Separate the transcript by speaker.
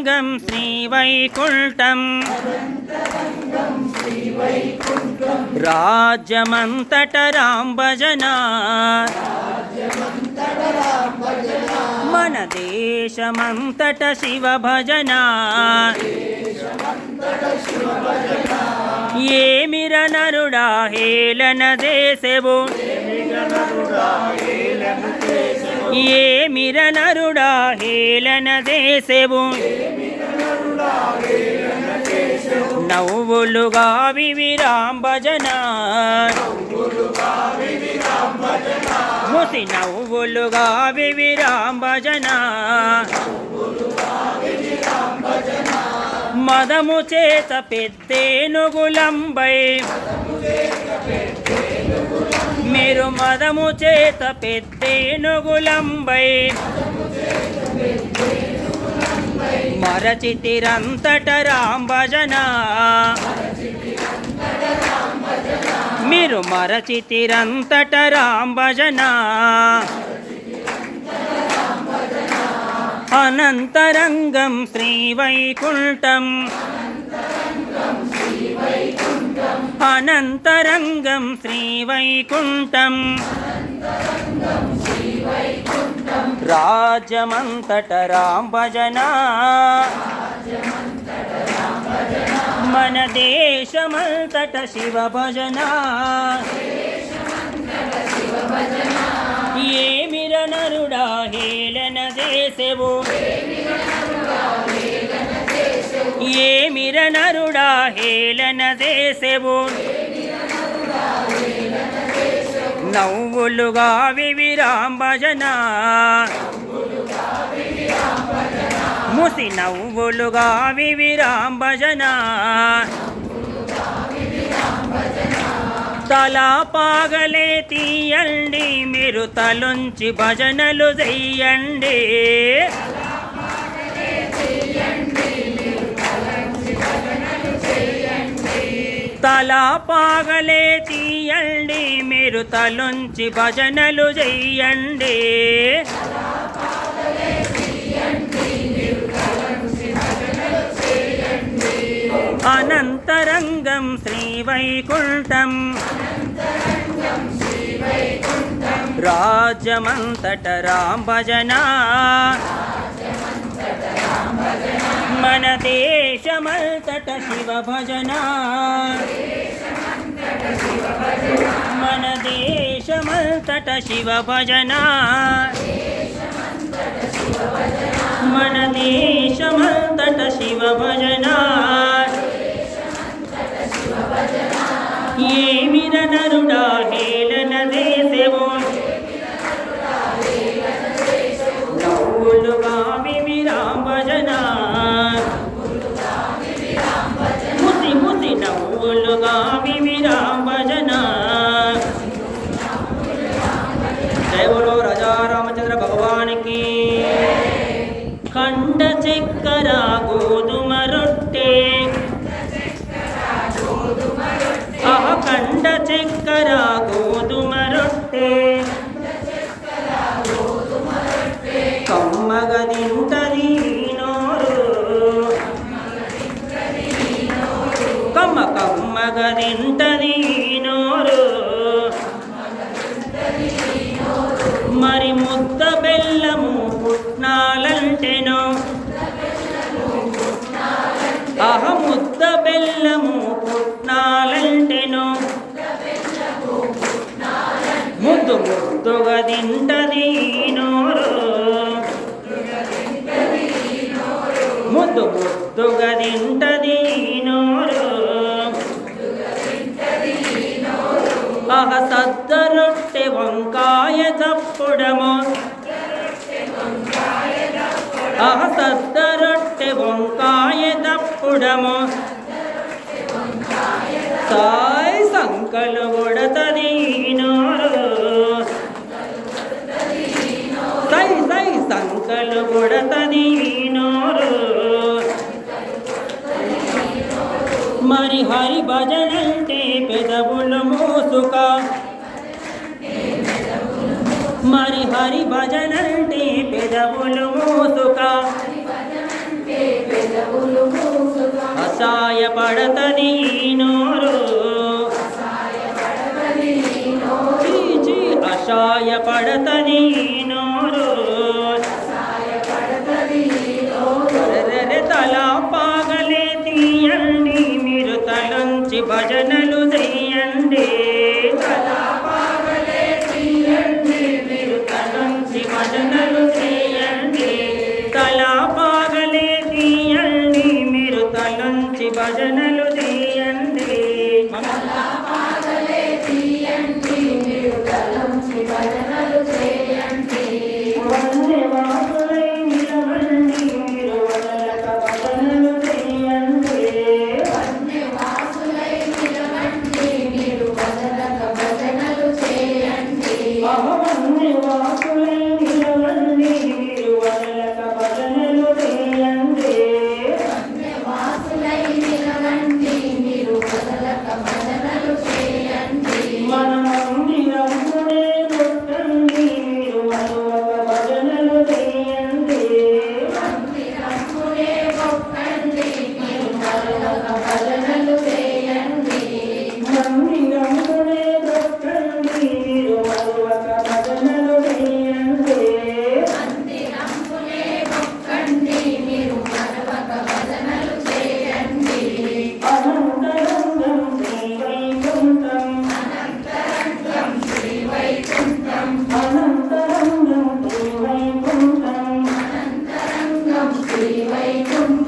Speaker 1: అనంతరంగం శ్రీవైకుంఠం రాజ్యమంతట రాంభజన మన దేశమంతట శివ భజన ఏమిర నరుడా హేళన చేసెవు ఏమిర నరుడా హేళన చేసెవు నవ్వులుగా వివిరాం భజన ముసి నవ్వులుగా వివిరాం భజన మదము చేత పెద్దేనుగులంబై మీరు మదము చేత పెద్దేనుగులంబై మరచితిరంతట రాం భజన మీరు మరచితిరంతట రాం భజన అనంతరంగం శ్రీవైకుంఠం అనంతరంగం శ్రీవైకుంఠం రాజ్యమంతట రాం భజన మన దేశమంతట శివ భజన ఏమిర నరుడా హేళన చేసెవు ఏమిర నరుడా హేళన చేసెవు నవ్వులుగా వివిరాం భజన ముసి నవ్వులుగా వివిరాం భజన తలా పాగలే తీయండి మీరు తలుంచి భజనలు చెయ్యండి తలా పాగలే తీయండి మీరు తలుంచి భజనలు చెయ్యండి అనంతరంగం శ్రీవైకుంఠం రాజ్యమంతట రాం భజన మన దేశమంతట శివ భజన మన దేశమంతట శివ భజన మన దేశమంతట శివ భజన ఏమిర నరుడా హేళన చేసెవు నవ్వులుగా వివిరాం భజన ముసి ముసి నవ్వులుగా వివిరాం భజన జయ బోలో రాజా రామచంద్ర భగవానికి కండ చక్కెర గోధుమ రొట్టె కండ చక్కెర గోధుమ రొట్టె కమ్మగ తింటది నోరు కమ్మగ తింటది నోరు మరి ముద్ద బెల్లము పుట్నాలంటెను ముద్ద బెల్లము పుట్నాలంటెను ముద్దు ముద్దుగా తింటది నోరు ముద్దు ముద్దుగా తింటది నోరు సద్ద రొట్టె వంకాయ దప్పుడము సద్ద రొట్టె వంకాయ దప్పుడము సాయి సంకలు కొడతది నోరు సై సై సంకలు కొడతది నోరు మరి హరి భజనంటే పెదవులు మూసుక మరి హరి భజనంటే పెదవులు మూసుక
Speaker 2: పెదవులు మూసుగా
Speaker 1: అసహాయపడతది ఈ నోరు
Speaker 2: సాయపడతది ఈ నోరు
Speaker 1: చీ అసహాయపడతది ఈ నోరు
Speaker 2: సాయపడతది ఈ నోరు
Speaker 1: రెరె తల పాగలే తీయండి మీరు తలంచి భజనలు చెయ్యండి
Speaker 2: పాగలే తీయండి మీరు
Speaker 1: తలంచి భజనలు చేయండి తల పాగలే తీయండి మీరు తలంచి భజనలు చేయండి
Speaker 2: పాగలే తీయండి మీరు తలంచి భజనలు చేయండి
Speaker 1: వందెవాసులై నిలవండి మీరు వదలక భజనలు చేయండి
Speaker 2: వాసులై నిలవండి మీరు వదలక భజనలు చేయండి
Speaker 1: వందెవాసులై నిలవండి మీరు వదలక భజనలు చేయండి
Speaker 2: వాసులై నిలవండి మీరు వదలక భజనలు చేయండి
Speaker 1: మన మందిరమునే కొట్టండి మీరు మరొక భజనలు చేయండి
Speaker 2: మందిరమునే గొప్పండి మీరు వదలక భజనలు చేయండి
Speaker 1: మందిరమునే కొట్టండి మీరు మరొక భజనలు చేయండి
Speaker 2: మందిరమునే గొప్పండి మీరు వదలక భజనలు చేయండి
Speaker 1: అనంతరంగం శ్రీ వైకుంఠం
Speaker 2: అనంతరంగం శ్రీ వైకుంఠం
Speaker 1: అనంతరంగం శ్రీ వైకుంఠం
Speaker 2: అనంతరంగం శ్రీ వైకుంఠం